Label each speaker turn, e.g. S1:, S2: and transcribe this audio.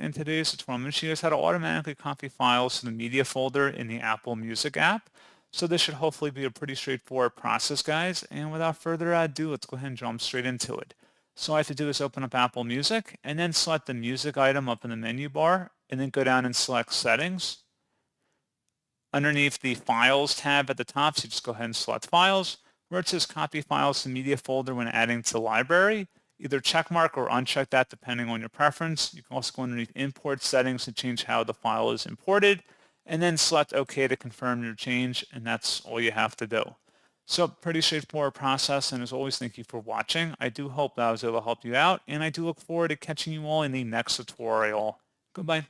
S1: In today's tutorial, I'm going to show you guys how to automatically copy files to the media folder in the Apple Music app. So this should hopefully be a pretty straightforward process, guys. And without further ado, let's go ahead and jump straight into it. So all I have to do is open up Apple Music and then select the music item up in the menu bar and then go down and select Settings. Underneath the Files tab at the top, so you just go ahead and select Files. Where it says Copy Files to Media Folder when adding to library, either checkmark or uncheck that depending on your preference. You can also go underneath Import Settings to change how the file is imported, and then select OK to confirm your change, and that's all you have to do. So pretty straightforward process, and as always, thank you for watching. I do hope that I was able to help you out, and I do look forward to catching you all in the next tutorial. Goodbye.